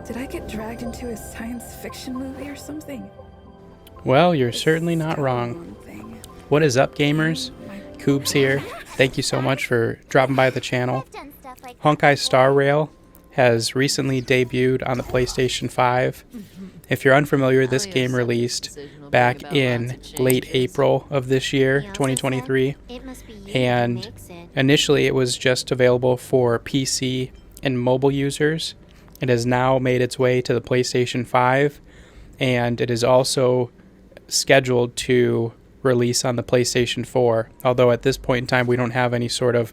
Did I get dragged into a science fiction movie or something? Well, you're certainly not wrong. What is up, gamers? Koobs here. Thank you so much for dropping by the channel. Honkai Star Rail has recently debuted on the PlayStation 5. If you're unfamiliar, this game released back in late April of this year, 2023. And initially it was just available for PC and mobile users. It has now made its way to the PlayStation 5, and it is also scheduled to release on the PlayStation 4, although at this point in time we don't have any sort of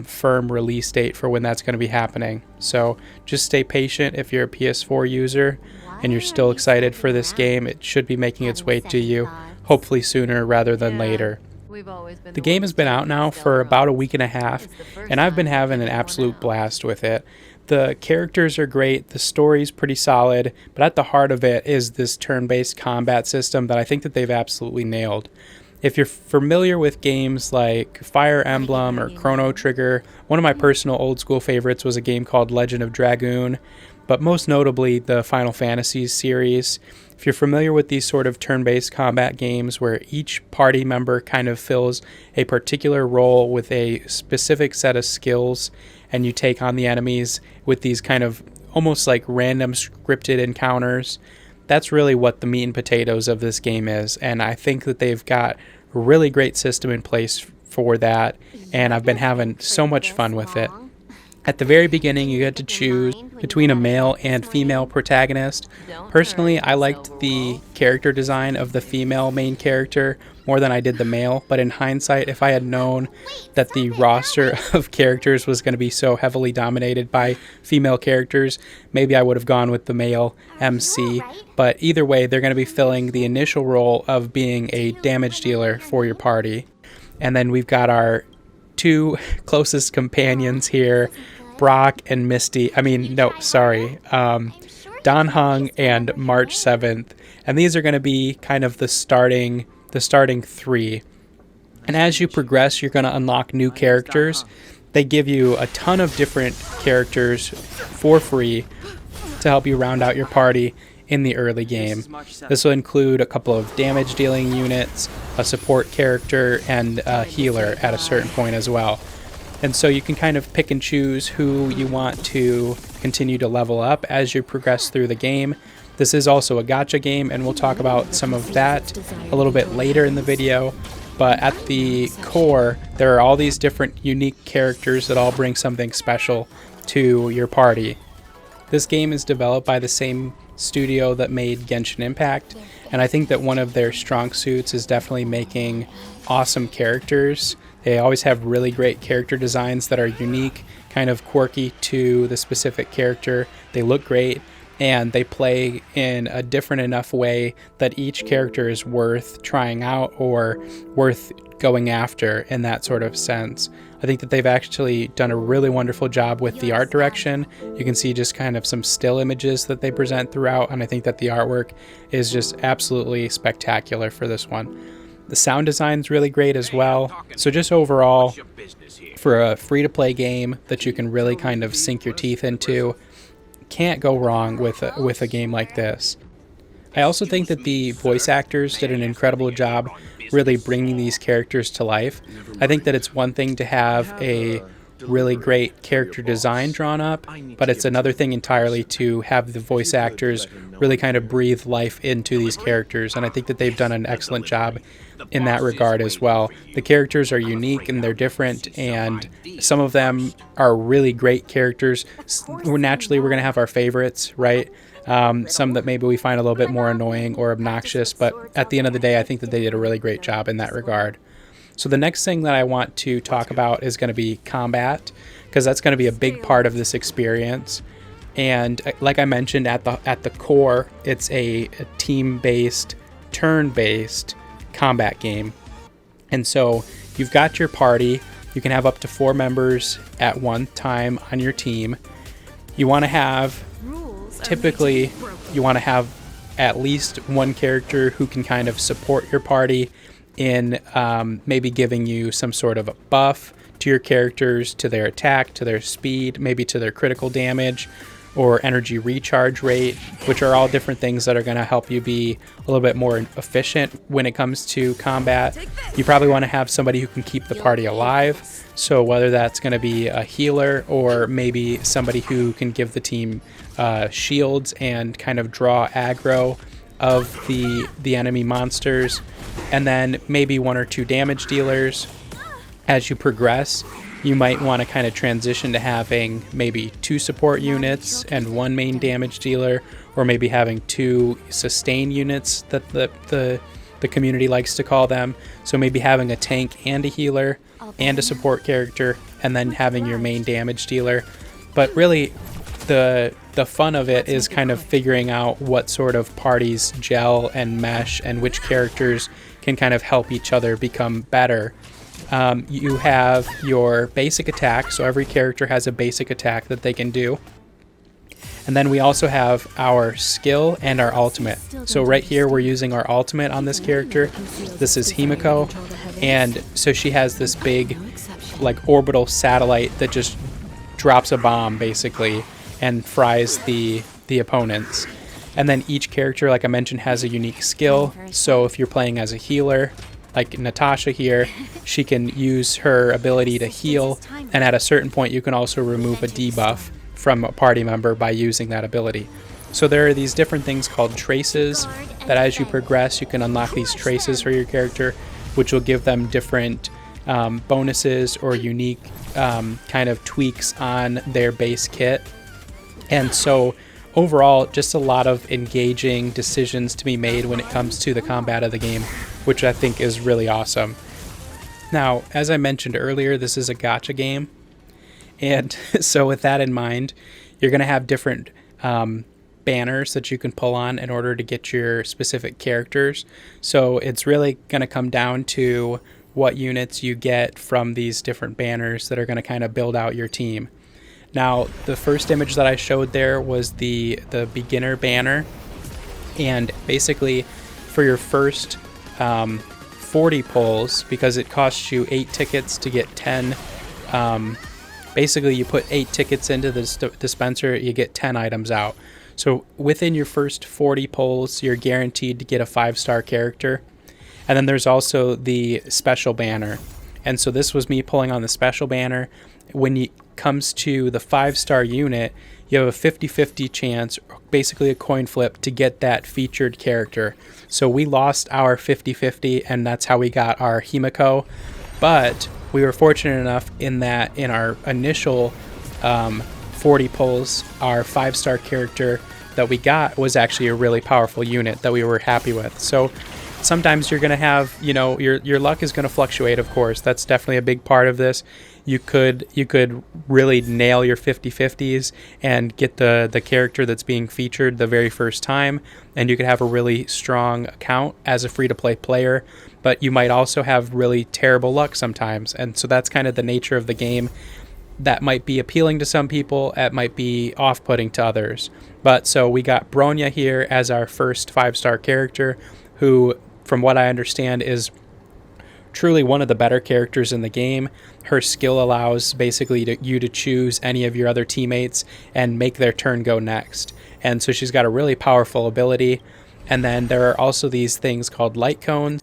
firm release date for when that's going to be happening. So just stay patient if you're a PS4 user and you're still excited for this game. It should be making its way to you, hopefully sooner rather than later. The game has been out now for about a week and a half, and I've been having an absolute blast with it. The characters are great, the story's pretty solid, but at the heart of it is this turn-based combat system that I think that they've absolutely nailed. If you're familiar with games like Fire Emblem or Chrono Trigger, one of my personal old school favorites was a game called Legend of Dragoon, but most notably the Final Fantasy series. If you're familiar with these sort of turn-based combat games where each party member kind of fills a particular role with a specific set of skills, and you take on the enemies with these kind of almost like random scripted encounters, that's really what the meat and potatoes of this game is. And I think that they've got a really great system in place for that, and I've been having so much fun with it. At the very beginning, you get to choose between a male and female protagonist. Personally, I liked the character design of the female main character more than I did the male, but in hindsight, if I had known that the roster of characters was going to be so heavily dominated by female characters, maybe I would have gone with the male MC. But either way, they're going to be filling the initial role of being a damage dealer for your party. And then we've got our two closest companions here, Brock and Misty. Don Hung and March 7th. And these are going to be kind of the starting three. And as you progress, you're going to unlock new characters. They give you a ton of different characters for free to help you round out your party in the early game. This will include a couple of damage dealing units, a support character, and a healer at a certain point as well. And so you can kind of pick and choose who you want to continue to level up as you progress through the game. This is also a gacha game, and we'll talk about some of that a little bit later in the video. But at the core, there are all these different unique characters that all bring something special to your party. This game is developed by the same studio that made Genshin Impact, and I think that one of their strong suits is definitely making awesome characters. They always have really great character designs that are unique, kind of quirky to the specific character. They look great, and they play in a different enough way that each character is worth trying out or worth going after in that sort of sense. I think that they've actually done a really wonderful job with the art direction. You can see just kind of some still images that they present throughout, and I think that the artwork is just absolutely spectacular for this one. The sound design is really great as well. So just overall, for a free-to-play game that you can really kind of sink your teeth into, can't go wrong with a game like this. I also think that the voice actors did an incredible job really bringing these characters to life. I think that it's one thing to have a really great character design drawn up, but it's another thing entirely to have the voice actors really kind of breathe life into these characters, and I think that they've done an excellent job in that regard as well. The characters are unique and they're different, and some of them are really great characters. Naturally, we're going to have our favorites, right? Some that maybe we find a little bit more annoying or obnoxious, but at the end of the day, I think that they did a really great job in that regard. So the next thing that I want to talk about is going to be combat, because that's going to be a big part of this experience. And like I mentioned, at the core, it's a team-based, turn-based combat game. And so you've got your party. You can have up to 4 members at one time on your team. You want to have, typically, you want to have at least one character who can kind of support your party in maybe giving you some sort of a buff to your characters, to their attack, to their speed, maybe to their critical damage, or energy recharge rate, which are all different things that are going to help you be a little bit more efficient when it comes to combat. You probably want to have somebody who can keep the party alive, so whether that's going to be a healer or maybe somebody who can give the team shields and kind of draw aggro of the enemy monsters, and then maybe 1 or 2 damage dealers. As you progress, you might want to kind of transition to having maybe 2 support units and 1 main damage dealer, or maybe having 2 sustain units that the community likes to call them. So maybe having a tank and a healer and a support character, and then having your main damage dealer. But really, the fun of it is kind of figuring out what sort of parties gel and mesh, and which characters can kind of help each other become better. You have your basic attack, so every character has a basic attack that they can do. And then we also have our skill and our ultimate. So right here we're using our ultimate on this character. This is Himiko, and so she has this big like orbital satellite that just drops a bomb basically and fries the opponents. And then each character, like I mentioned, has a unique skill. So if you're playing as a healer, like Natasha here, she can use her ability to heal, and at a certain point you can also remove a debuff from a party member by using that ability. So there are these different things called traces that as you progress you can unlock these traces for your character, which will give them different bonuses or unique kind of tweaks on their base kit. And so overall, just a lot of engaging decisions to be made when it comes to the combat of the game, which I think is really awesome. Now, as I mentioned earlier, this is a gacha game, and so with that in mind, you're going to have different banners that you can pull on in order to get your specific characters. So it's really going to come down to what units you get from these different banners that are going to kind of build out your team. Now, the first image that I showed there was the beginner banner, and basically for your first 40 pulls, because it costs you 8 tickets to get 10, basically you put 8 tickets into the dispenser, you get 10 items out. So within your first 40 pulls, you're guaranteed to get a 5-star character. And then there's also the special banner. And so this was me pulling on the special banner. When it comes to the 5-star unit, you have a 50-50 chance, basically a coin flip, to get that featured character. So we lost our 50-50, and that's how we got our Himiko. But we were fortunate enough in that in our initial 40 pulls, our 5-star character that we got was actually a really powerful unit that we were happy with. So sometimes you're going to have, you know, your luck is going to fluctuate, of course. That's definitely a big part of this. You could really nail your 50-50s and get the character that's being featured the very first time, and you could have a really strong account as a free-to-play player, but you might also have really terrible luck sometimes. And so that's kind of the nature of the game. That might be appealing to some people, it might be off-putting to others. But so we got Bronya here as our first 5-star character, who, from what I understand, is truly one of the better characters in the game. Her skill allows basically you to choose any of your other teammates and make their turn go next. And so she's got a really powerful ability. And then there are also these things called light cones.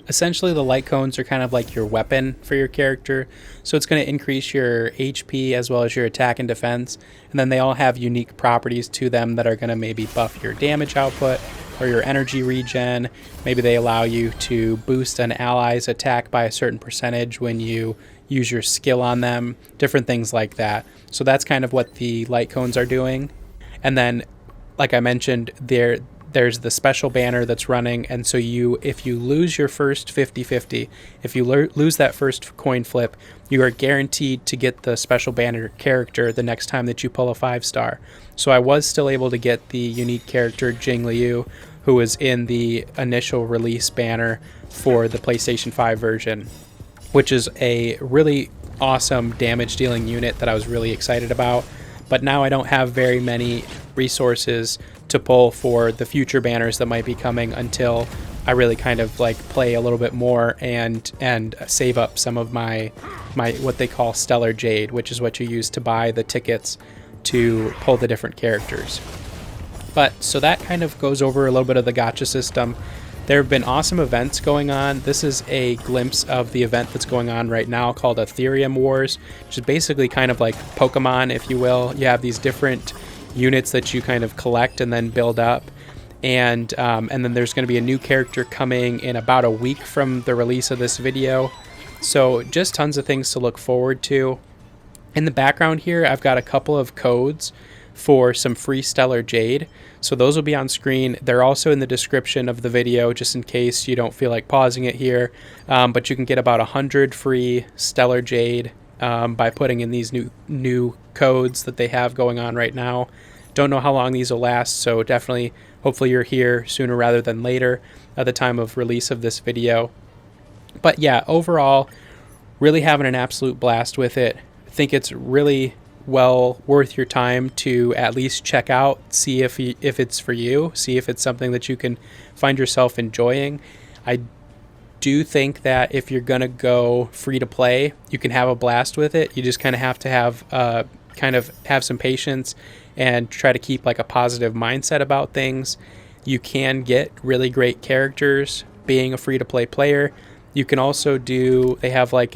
Essentially, the light cones are kind of like your weapon for your character. So it's going to increase your HP as well as your attack and defense. And then they all have unique properties to them that are going to maybe buff your damage output or your energy regen. Maybe they allow you to boost an ally's attack by a certain percentage when you use your skill on them, different things like that. So that's kind of what the light cones are doing. And then, like I mentioned, there's the special banner that's running, and so if you lose your first 50-50, if you lose that first coin flip, you are guaranteed to get the special banner character the next time that you pull a 5-star. So I was still able to get the unique character Jing Liu, who was in the initial release banner for the PlayStation 5 version, which is a really awesome damage dealing unit that I was really excited about. But now I don't have very many resources to pull for the future banners that might be coming until I really kind of like play a little bit more and save up some of my what they call Stellar Jade, which is what you use to buy the tickets to pull the different characters. But so that kind of goes over a little bit of the gacha system. There have been awesome events going on. This is a glimpse of the event that's going on right now called Ethereum Wars, which is basically kind of like Pokemon, if you will. You have these different units that you kind of collect and then build up. And then there's going to be a new character coming in about a week from the release of this video. So just tons of things to look forward to. In the background here, I've got a couple of codes for some free Stellar Jade. So those will be on screen. They're also in the description of the video, just in case you don't feel like pausing it here. But you can get about 100 free Stellar Jade by putting in these new codes that they have going on right now. Don't know how long these will last, so definitely, hopefully you're here sooner rather than later at the time of release of this video. But yeah, overall, really having an absolute blast with it. I think it's really well worth your time to at least check out, see if it's for you, see if it's something that you can find yourself enjoying. I do think that if you're gonna go free to play, you can have a blast with it. You just kind of have to have some patience and try to keep like a positive mindset about things. You can get really great characters being a free to play player. You can also they have like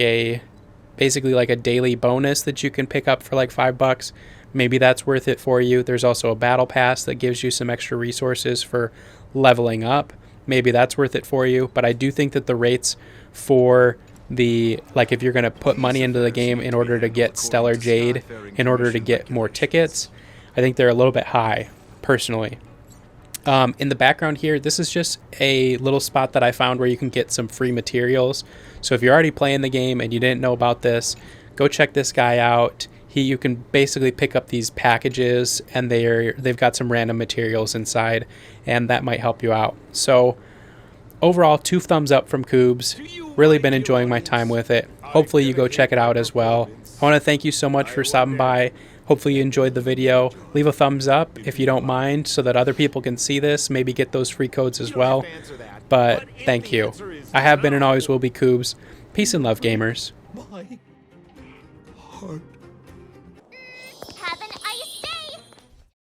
basically like a daily bonus that you can pick up for like $5. Maybe that's worth it for you. There's also a battle pass that gives you some extra resources for leveling up. Maybe that's worth it for you. But I do think that the rates for if you're going to put money into the game in order to get Stellar Jade, in order to get more tickets, I think they're a little bit high, personally. In the background here, this is just a little spot that I found where you can get some free materials. So if you're already playing the game and you didn't know about this, go check this guy out. You can basically pick up these packages, and they've got some random materials inside, and that might help you out. So overall, 2 thumbs up from Koobs. Really been enjoying my time with it. Hopefully you go check it out as well. I want to thank you so much for stopping by. Hopefully you enjoyed the video. Leave a thumbs up if you don't mind, so that other people can see this, maybe get those free codes as well. But thank you. I have been and always will be Koobs. Peace and love, gamers. My heart